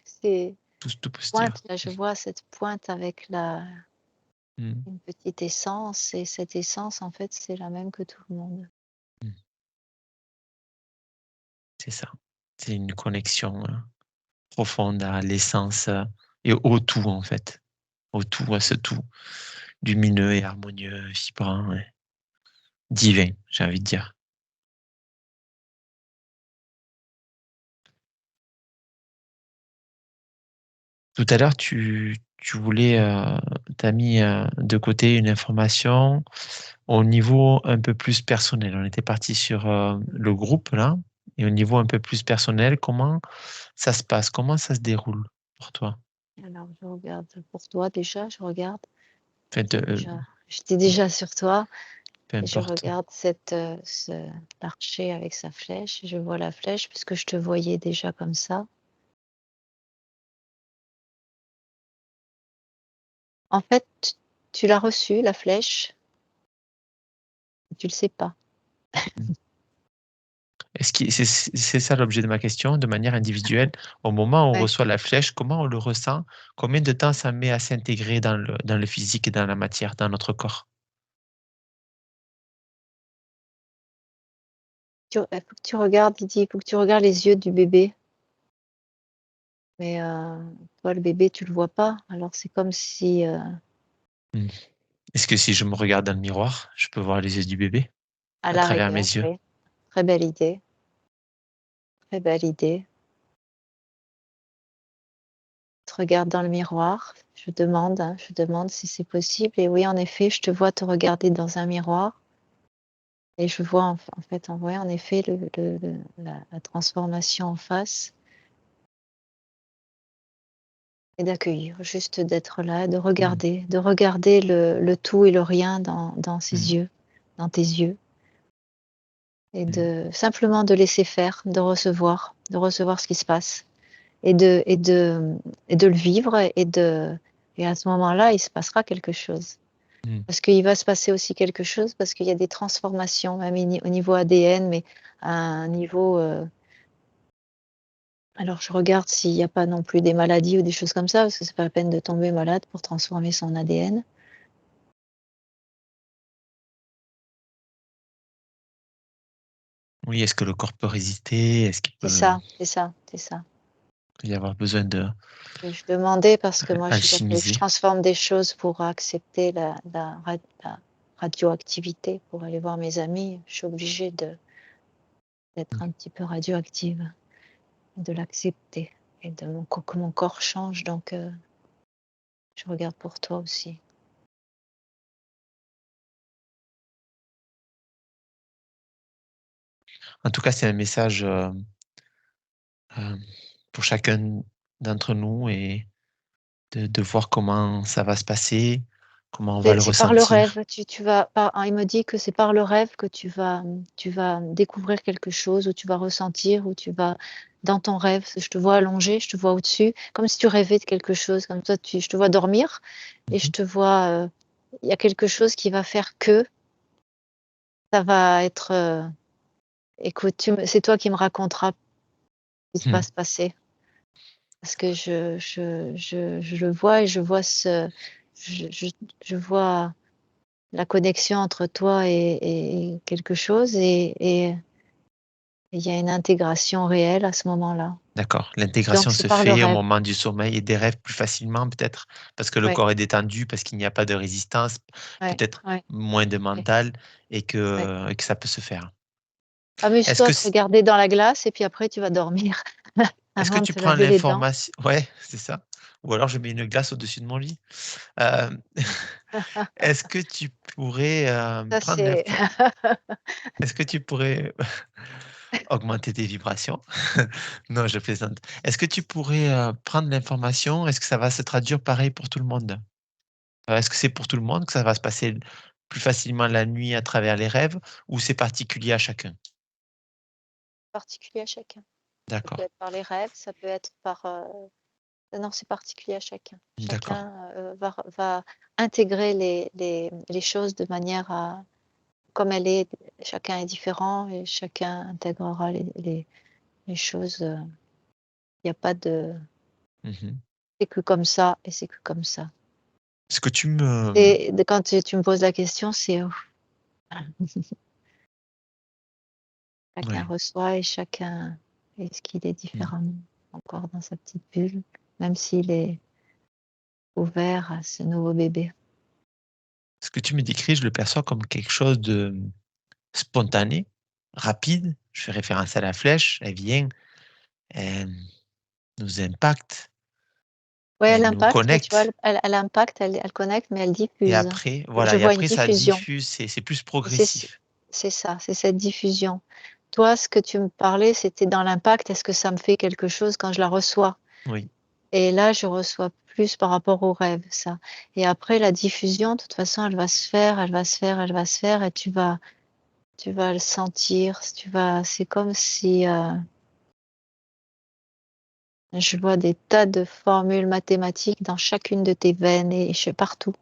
C'est Tout peut se pointe, dire. là, je vois cette pointe avec Mmh. une petite essence, et cette essence, en fait, c'est la même que tout le monde. Mmh. C'est ça. C'est une connexion, profonde à l'essence, et au tout, en fait. Au tout, à ce tout lumineux et harmonieux, vibrant et divin, j'ai envie de dire. Tout à l'heure, tu voulais, tu as mis, de côté une information au niveau un peu plus personnel. On était parti sur, le groupe là et au niveau un peu plus personnel, comment ça se passe? Comment ça se déroule pour toi? Alors je regarde pour toi déjà, je regarde. Enfin J'étais déjà j'étais déjà sur toi, peu et je importe. regarde l'archer avec sa flèche, et je vois la flèche puisque je te voyais déjà comme ça. En fait, tu l'as reçue, la flèche, tu le sais pas. Mmh. Est-ce qui c'est ça l'objet de ma question, de manière individuelle, au moment où on Ouais. reçoit la flèche, comment on le ressent? Combien de temps ça met à s'intégrer dans le physique et dans la matière, dans notre corps? Faut que tu regardes, il dit: «Il faut que tu regardes les yeux du bébé». Mais, toi le bébé tu le vois pas, alors c'est comme si, Mmh. Est-ce que si je me regarde dans le miroir, je peux voir les yeux du bébé à à la travers mes rigueur, yeux? oui. Très belle idée, très belle idée. regarde dans le miroir. Je demande si c'est possible. Et oui, en effet, je te vois te regarder dans un miroir. Et je vois en fait, en effet, la transformation en face. Et d'accueillir, juste d'être là, de regarder le tout et le rien dans ses yeux, dans tes yeux. Et simplement de laisser faire, de recevoir ce qui se passe. Et de le vivre et à ce moment-là, il se passera quelque chose. Parce qu'il va se passer aussi quelque chose, parce qu'il y a des transformations, même au niveau ADN, mais à un niveau, alors je regarde s'il n'y a pas non plus des maladies ou des choses comme ça, parce que c'est pas la peine de tomber malade pour transformer son ADN. Oui, est-ce que le corps peut résister? Est-ce qu'il C'est peut ça, c'est ça, c'est ça. y avoir besoin de Et je demandais parce que moi, il a fallu que je alchimiser? transforme des choses pour accepter la radioactivité, pour aller voir mes amis. Je suis obligée d'être un petit peu radioactive, de l'accepter et que mon corps change. Donc, je regarde pour toi aussi. En tout cas, c'est un message, pour chacun d'entre nous et de voir comment ça va se passer, comment on va le C'est par le ressentir. rêve. Tu vas il me dit que c'est par le rêve que tu vas découvrir quelque chose, ou tu vas ressentir, ou tu vas dans ton rêve. Je te vois allongé, je te vois au-dessus, comme si tu rêvais de quelque chose, comme ça je te vois dormir et je Mmh. te vois, il y a quelque chose qui va faire que ça va être, écoute, c'est toi qui me raconteras ce qui va se passer. Parce que je le vois et je vois je je je vois la connexion entre toi et quelque chose et il y a une intégration réelle à ce moment-là. D'accord, Donc l'intégration c'est se par le fait au rêve. moment du sommeil et des rêves plus facilement peut-être? Parce que le Ouais, corps est détendu, parce qu'il n'y a pas de résistance, ouais, peut-être ouais, moins de ouais, mental ouais. et que ça peut se faire. Est-ce Amuse-toi que à te regarder dans la glace et puis après tu vas dormir est-ce que avant de tu te prends laver les dents. l'information ouais, c'est ça. Ou alors je mets une glace au-dessus de mon lit. Hem, est-ce que tu pourrais, Ça prendre c'est l'info est-ce que tu pourrais augmenter tes vibrations? Non, je plaisante. Est-ce que tu pourrais, prendre l'information? Est-ce que ça va se traduire pareil pour tout le monde? Est-ce que c'est pour tout le monde que ça va se passer plus facilement la nuit à travers les rêves ou c'est particulier à chacun? particulier à chacun. Ça peut D'accord, être par les rêves, ça peut être par, non, c'est particulier à chacun. d'accord. Chacun, va intégrer les choses de manière à comme elle est, chacun est différent et chacun intégrera les choses, il y a pas de Mmh. c'est que comme ça et c'est que comme ça. Est-ce que tu me Et quand tu me poses la question, c'est, chacun ouais, reçoit et chacun est ce qu'il est mmh. différemment, encore dans sa petite bulle, même s'il est ouvert à ce nouveau bébé. Ce que tu me décris, je le perçois comme quelque chose de spontané, rapide. Je fais référence à la flèche, elle vient, elle nous impacte, Ouais, elle elle nous impacte, mais tu vois, connecte elle impacte, elle connecte, mais elle et diffuse. après Je voilà et vois une après ça diffusion. diffuse, c'est plus Et progressif. c'est ça, c'est cette diffusion. Toi, ce que tu me parlais, c'était dans l'impact, est-ce que ça me fait quelque chose quand je la reçois? Oui, Et là, je reçois plus par rapport au rêve, ça. Et après la diffusion, de toute façon, elle va se faire, elle va se faire, elle va se faire et tu vas le sentir, c'est comme si, je vois des tas de formules mathématiques dans chacune de tes veines et partout.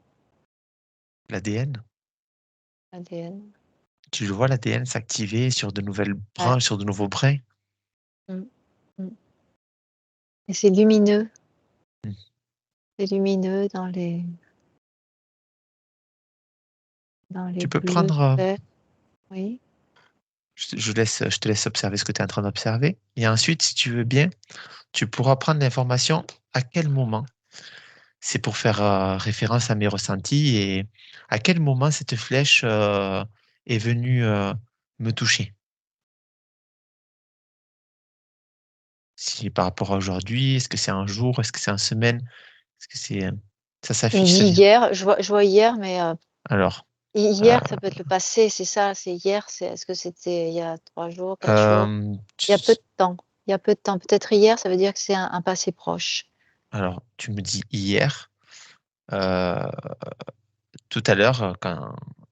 l'ADN. ADN. Tu le vois l'ADN s'activer sur de nouvelles Ouais. branches, sur de nouveaux brins? Mmh. Mmh. Et Mmh. c'est lumineux dans les Tu peux bleus, prendre, verts, oui. je te laisse observer ce que tu es en train d'observer et ensuite, si tu veux bien, tu pourras prendre l'information à quel moment. C'est pour faire, référence à mes ressentis et à quel moment cette flèche, est venue, me toucher? Si par rapport à aujourd'hui, est-ce que c'est un jour? Est-ce que c'est une semaine? Est-ce que c'est, ça Il me s'affiche, ça dit vient? hier, je vois hier, mais Alors, hier, ça peut être le passé, c'est ça, c'est hier, est-ce que c'était il y a 3 jours, 4 jours? Il y a peu de temps. Il y a peu de temps. Peut-être hier, ça veut dire que c'est un passé proche. alors, tu me dis hier, tout à l'heure,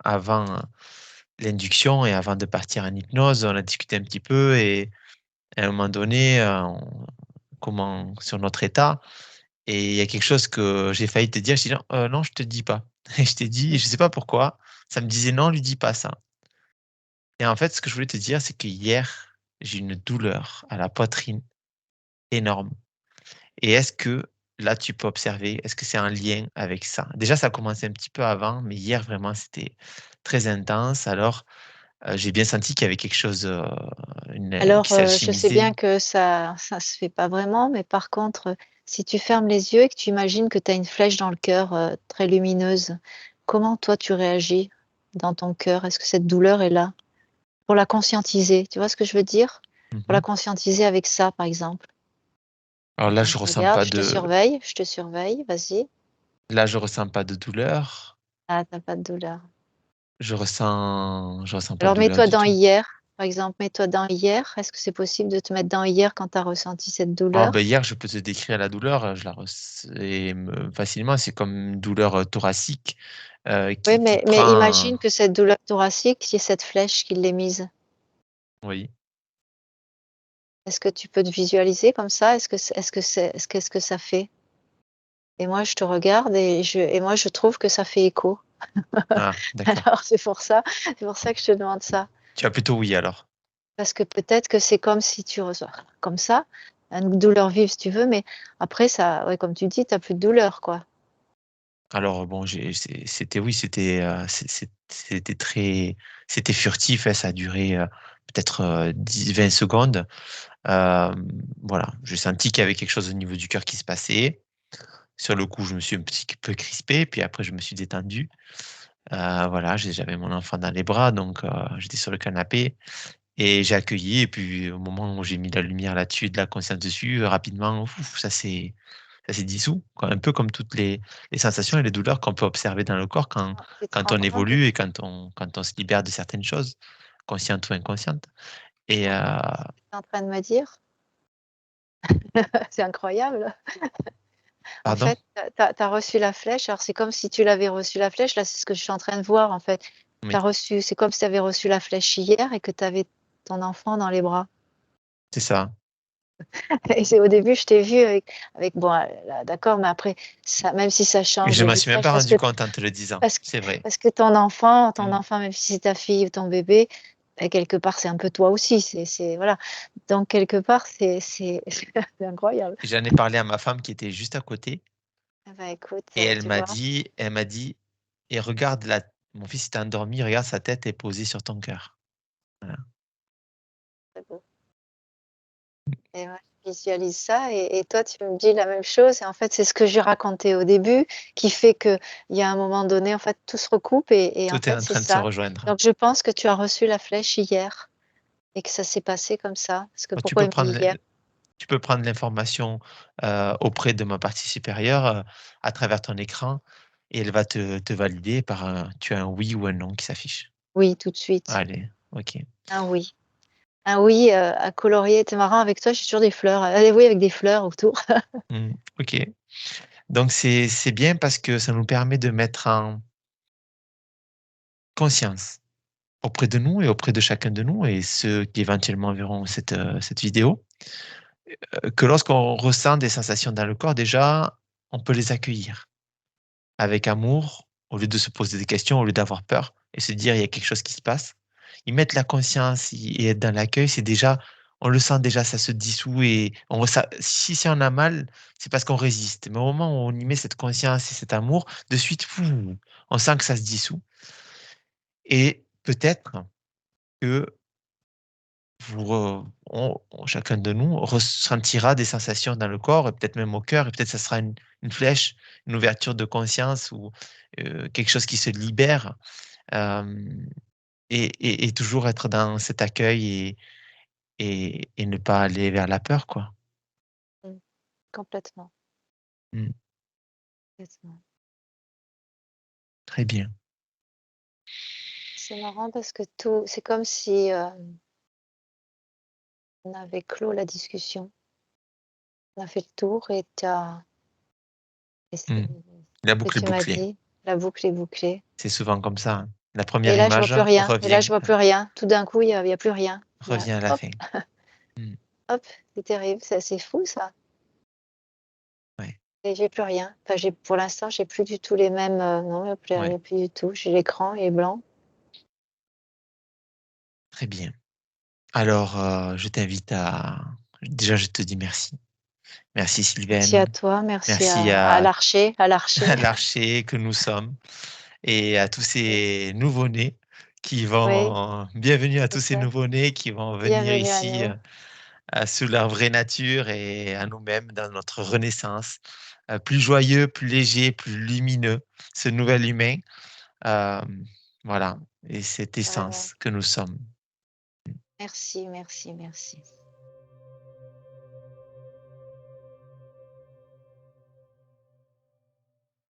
avant l'induction et avant de partir en hypnose, on a discuté un petit peu et à un moment donné, sur notre état, et il y a quelque chose que j'ai failli te dire, je dis: «Non, non, je te dis pas». Et je t'ai dit, je sais pas pourquoi, ça me disait: «Non, lui dis pas ça». Et en fait, ce que je voulais te dire, c'est que hier, j'ai une douleur à la poitrine énorme. Et est-ce que là, tu peux observer, est-ce que c'est un lien avec ça? Déjà, ça a commencé un petit peu avant, mais hier, vraiment, c'était très intense. Alors, j'ai bien senti qu'il y avait quelque chose, qui Alors, je sais s'alchimisait. bien que ça se fait pas vraiment, mais par contre, si tu fermes les yeux et que tu imagines que tu as une flèche dans le cœur, très lumineuse, comment toi tu réagis dans ton cœur? Est-ce que cette douleur est là? Pour la conscientiser, tu vois ce que je veux dire? Pour la Mmh. conscientiser avec ça, par exemple. Alors là, Donc regarde, je te surveille, vas-y. je ressens pas de douleur. Ah, tu pas de douleur. Je ressens pas de Alors douleur mets-toi du dans tout. hier, par exemple, mets-toi dans hier. Est-ce que c'est possible de te mettre dans hier quand tu as ressenti cette Ah ben douleur? hier, je peux te décrire la douleur, je la ress et me facilement, c'est comme une douleur, thoracique, Oui, qui mais prend, imagine que cette douleur thoracique, il y ait cette flèche qui l'ait mise. oui, Est-ce que tu peux te visualiser comme ça? Qu'est-ce que ça fait? Et moi, je te regarde et moi, je trouve que ça fait écho. ah d'accord. Alors c'est pour ça que je te demande ça. Tu as plutôt oui alors? Parce que peut-être que c'est comme si tu ressens comme ça, une douleur vive si tu veux, mais après ça ouais, comme tu dis, tu as plus de douleur, quoi. Alors bon, c'était oui, c'était très, c'était furtif, hein, ça a duré, peut-être, 10-20 secondes. Voilà, j'ai senti qu'il y avait quelque chose au niveau du cœur qui se passait. Sur le coup, je me suis un petit peu crispé, puis après je me suis détendu. Voilà, j'avais mon enfant dans les bras, donc j'étais sur le canapé et j'ai accueilli, et puis au moment où j'ai mis la lumière là-dessus, de la conscience dessus, rapidement, ouf, ça s'est dissous, quoi. Un peu comme toutes les sensations et les douleurs qu'on peut observer dans le corps Tu te quand rends on compte évolue et quand on se libère de certaines choses, conscientes ou inconscientes. Et tu es en train de me dire? C'est incroyable. En pardon? fait, tu as reçu la flèche, alors c'est comme si tu l'avais reçu la flèche, là, c'est ce que je suis en train de voir, en fait. Oui, C'est comme si tu avais reçu la flèche hier et que tu avais ton enfant dans les bras. c'est ça. Et c'est au début, je t'ai vu avec bon, là, d'accord, mais après ça même si ça Et change je le m'en suis même visage pas rendu compte en te le disant, parce que c'est vrai. parce que ton Mmh. enfant, même si c'est ta fille ou ton bébé, quelque part, c'est un peu toi aussi, c'est voilà. Donc quelque part, c'est c'est incroyable. J'en ai parlé à ma femme qui était juste à côté, Eh bah, écoute, et tu vois? elle m'a dit: «Et regarde, la mon fils s'est endormi, regarde, sa tête est posée sur ton cœur». Voilà. C'est beau et ouais, je visualise ça et toi, tu me dis la même chose et en fait, c'est ce que j'ai raconté au début qui fait qu'il y a un moment donné, en fait, tout se recoupe et en Tout est fait, en c'est train de se ça. rejoindre. Donc je pense que tu as reçu la flèche hier. Et que ça s'est passé comme ça? Parce que Bah, pourquoi il me dit hier? tu peux prendre l'information, auprès de ma partie supérieure, à travers ton écran, et elle va te valider par un tu as un oui ou un non qui s'affiche. Oui, tout de suite. Allez, OK. Un oui. Un oui, à colorier. C'est marrant avec toi, j'ai toujours des fleurs. Des oui avec des fleurs autour. Mmh, OK. Donc c'est bien parce que ça nous permet de mettre en conscience, auprès de nous et auprès de chacun de nous et ceux qui éventuellement verront cette vidéo, que lorsqu'on ressent des sensations dans le corps, déjà, on peut les accueillir avec amour, au lieu de se poser des questions, au lieu d'avoir peur et se dire: «Il y a quelque chose qui se passe». Y mettre la conscience et être dans l'accueil, c'est déjà, on le sent déjà, ça se dissout et si on a mal, c'est parce qu'on résiste. Mais au moment où on y met cette conscience et cet amour, de suite, fou, on sent que ça se dissout, et peut-être que vous re on chacun de nous ressentira des sensations dans le corps et peut-être même au cœur, et peut-être ça sera une flèche, une ouverture de conscience ou quelque chose qui se libère, hem et toujours être dans cet accueil et ne pas aller vers la peur, quoi. Complètement, Mmh. complètement. Très bien. C'est marrant parce que tout c'est comme si, on avait clos la discussion. On a fait le tour et c'est Mmh. La ce que boucle est tu m'as bouclée. dit, la boucle est bouclée C'est souvent comme ça, hein. La première et là, je vois image plus rien et là, revient, je vois plus rien. Tout d'un coup, il y a plus rien. Il y a revient à la hop, fin. Mmh. hop, c'est terrible, c'est assez fou ça Ouais, et j'ai plus rien. Enfin, j'ai pour l'instant, j'ai plus du tout les mêmes, non, il y ouais, a plus du tout. J'ai l'écran, il est blanc. très bien. Alors, je t'invite à déjà, je te dis merci. Merci Merci à Sylvaine, toi, merci merci à à l'archer, à à l'archer. l'archer que nous sommes et à tous ces nouveaux-nés qui Oui, vont bienvenue à c'est tous ces ça. nouveaux-nés qui vont venir Bienvenue à ici, nous. sous leur vraie nature et à nous-mêmes dans notre renaissance, plus joyeux, plus léger, plus lumineux, ce nouvel humain, hem, voilà et cette Vraiment. essence que nous sommes. Merci, merci, merci.